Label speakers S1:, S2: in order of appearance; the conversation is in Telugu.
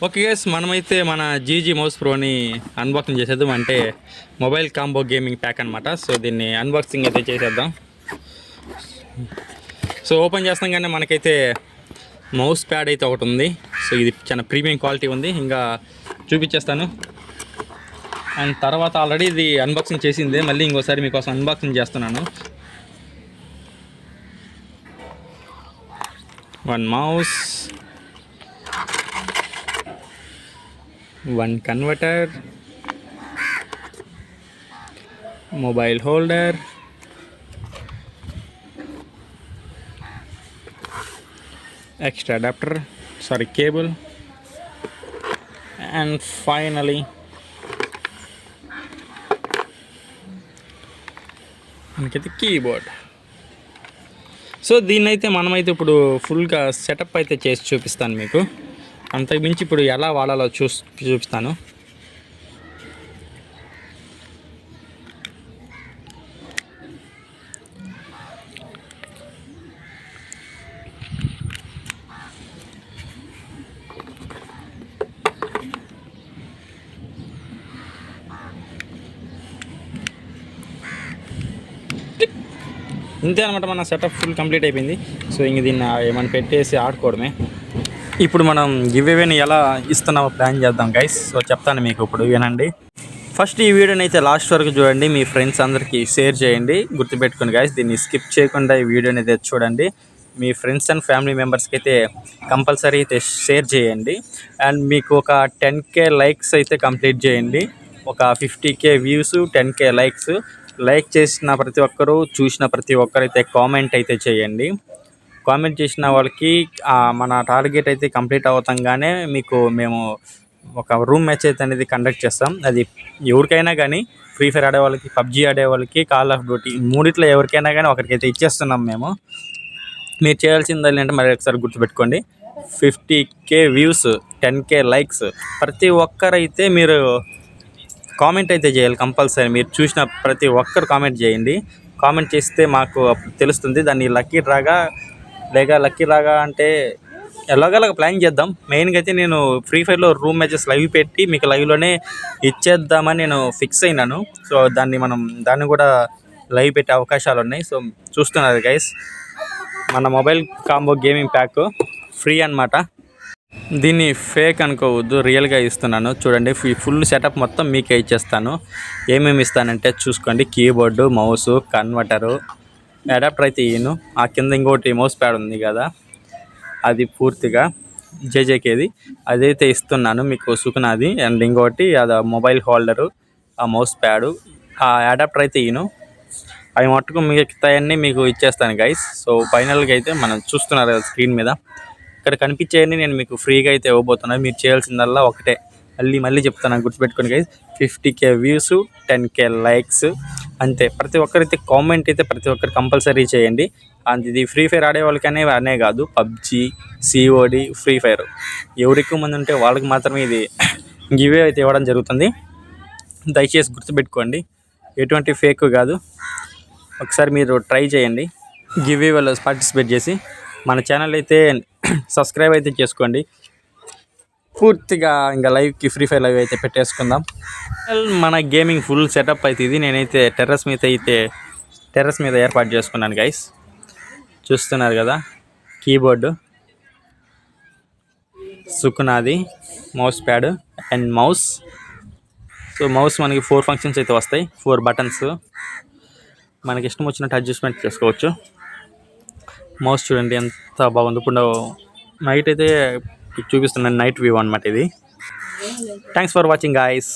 S1: ఓకే గైస్, మనమైతే మన జీజీ మౌస్ ప్రోని అన్బాక్సింగ్ చేసేద్దాం. అంటే మొబైల్ కాంబో గేమింగ్ ప్యాక్ అనమాట. సో దీన్ని అన్బాక్సింగ్ అయితే చేసేద్దాం. సో ఓపెన్ చేస్తాం కానీ మనకైతే మౌస్ ప్యాడ్ అయితే ఒకటి ఉంది. సో ఇది చాలా ప్రీమియం క్వాలిటీ ఉంది. ఇంకా చూపించేస్తాను. అండ్ తర్వాత ఆల్రెడీ ఇది అన్బాక్సింగ్ చేసిందే, మళ్ళీ ఇంకోసారి మీకోసం అన్బాక్సింగ్ చేస్తున్నాను. One mouse, one converter, mobile holder, extra adapter, cable, and finally మనకైతే కీబోర్డ్. సో దీన్నైతే మనమైతే ఇప్పుడు ఫుల్గా సెటప్ అయితే చేసి చూపిస్తాను మీకు. అంతకుమించి ఇప్పుడు ఎలా వాడాలో చూపిస్తాను. ఇంతే అనమాట, మన సెటప్ ఫుల్ కంప్లీట్ అయిపోయింది. సో ఇంక దీన్ని ఏమైనా పెట్టేసి ఆడుకోవడమే. ఇప్పుడు మనం గివ్అవేని ఎలా ఇస్తున్నామో ప్లాన్ చేద్దాం గైస్. సో చెప్తాను మీకు, ఇప్పుడు వినండి. ఫస్ట్ ఈ వీడియోని అయితే లాస్ట్ వరకు చూడండి, మీ ఫ్రెండ్స్ అందరికీ షేర్ చేయండి. గుర్తుపెట్టుకోండి గైస్, దీన్ని స్కిప్ చేయకుండా ఈ వీడియోని అయితే చూడండి. మీ ఫ్రెండ్స్ అండ్ ఫ్యామిలీ మెంబర్స్కి అయితే కంపల్సరీ అయితే షేర్ చేయండి. అండ్ మీకు ఒక 10K లైక్స్ అయితే కంప్లీట్ చేయండి. ఒక 50K views, 10K likes. Like చేసిన ప్రతి ఒక్కరూ, చూసిన ప్రతి ఒక్కరైతే కామెంట్ అయితే చేయండి. కామెంట్ చేసిన వాళ్ళకి మన టార్గెట్ అయితే కంప్లీట్ అవుతాంగానే మేము ఒక రూమ్ మ్యాచ్ అయితే అనేది కండక్ట్ చేస్తాం. అది ఎవరికైనా కానీ, ఫ్రీ ఫైర్ ఆడే వాళ్ళకి, పబ్జీ ఆడే వాళ్ళకి, కాల్ ఆఫ్ డ్యూటీ, మూడిట్లో ఎవరికైనా కానీ ఒకరికైతే ఇచ్చేస్తున్నాం మేము. మీరు చేయాల్సింది ఏంటంటే మరి ఒకసారి గుర్తుపెట్టుకోండి, 50K వ్యూస్, 10K లైక్స్. ప్రతి ఒక్కరైతే మీరు కామెంట్ అయితే చేయాలి కంపల్సరీ. మీరు చూసిన ప్రతి ఒక్కరు కామెంట్ చేయండి. కామెంట్ చేస్తే మాకు తెలుస్తుంది దాన్ని లక్కీ డ్రాగా అంటే ఎలాగలాగా ప్లాన్ చేద్దాం. మెయిన్గా అయితే నేను ఫ్రీ ఫైర్లో రూమ్ మ్యాచెస్ లైవ్ పెట్టి మీకు లైవ్లోనే ఇచ్చేద్దామని నేను ఫిక్స్ అయినాను. సో దాన్ని కూడా లైవ్ పెట్టే అవకాశాలు ఉన్నాయి. సో చూస్తున్నారు గైస్, మన mobile combo gaming pack free అన్నమాట. దీన్ని ఫేక్ అనుకోవద్దు, రియల్గా ఇస్తున్నాను. చూడండి, ఫుల్ సెటప్ మొత్తం మీకే ఇచ్చేస్తాను. ఏమేమి ఇస్తానంటే చూసుకోండి. కీబోర్డు, మౌసు, కన్వర్టరు, అడాప్టర్ అయితే ఇయ్యను. ఆ కింద ఇంకోటి మౌస్ ప్యాడ్ ఉంది కదా, అది పూర్తిగా జేజేకేది, అదైతే ఇస్తున్నాను మీకు, సుకునాది. అండ్ ఇంకోటి అది మొబైల్ హోల్డరు, ఆ మౌస్ ప్యాడు, ఆ అడాప్టర్ అయితే ఇయ్యను. అవి మట్టుకు మిగతాయన్నీ మీకు ఇచ్చేస్తాను గైస్. సో ఫైనల్గా అయితే మనం చూస్తున్నారు కదా స్క్రీన్ మీద, ఇక్కడ కనిపించేయని నేను మీకు ఫ్రీగా అయితే ఇవ్వబోతున్నాను. మీరు చేయాల్సిందల్లా ఒకటే, మళ్ళీ చెప్తాను, గుర్తుపెట్టుకోండి guys. 50K views, 10K likes, అంతే. ప్రతి ఒక్కరైతే కామెంట్ అయితే ప్రతి ఒక్కరు కంపల్సరీ చేయండి. అండ్ ఇది ఫ్రీ ఫైర్ ఆడే వాళ్ళకనే అనే కాదు, పబ్జీ, COD, ఫ్రీ ఫైర్ ఎవరు ఎక్కువ మంది ఉంటే వాళ్ళకి మాత్రమే ఇది గివే అయితే ఇవ్వడం జరుగుతుంది. దయచేసి గుర్తుపెట్టుకోండి, ఎటువంటి ఫేక్ కాదు. ఒకసారి మీరు ట్రై చేయండి, గివేలో పార్టిసిపేట్ చేసి. మన ఛానల్ అయితే సబ్స్క్రైబ్ అయితే చేసుకోండి. పూర్తిగా ఇంకా లైవ్కి, ఫ్రీ ఫైర్ లైవ్ అయితే పెట్టేసుకుందాం. మన గేమింగ్ ఫుల్ సెటప్ అయితే ఇది. నేనైతే టెర్రస్ మీద ఏర్పాటు చేసుకున్నాను గైస్. చూస్తున్నారు కదా, కీబోర్డు, సుకునాది, mouse pad and mouse. So mouse మనకి 4 ఫంక్షన్స్ అయితే వస్తాయి, 4 బటన్స్. మనకి ఇష్టం వచ్చినట్టు అడ్జస్ట్మెంట్ చేసుకోవచ్చు. మౌస్ చూడండి ఎంత బాగుంది. ఇప్పుడు నైట్ అయితే చూపిస్తున్నాను, నైట్ వ్యూ అనమాట ఇది. Thanks for watching guys.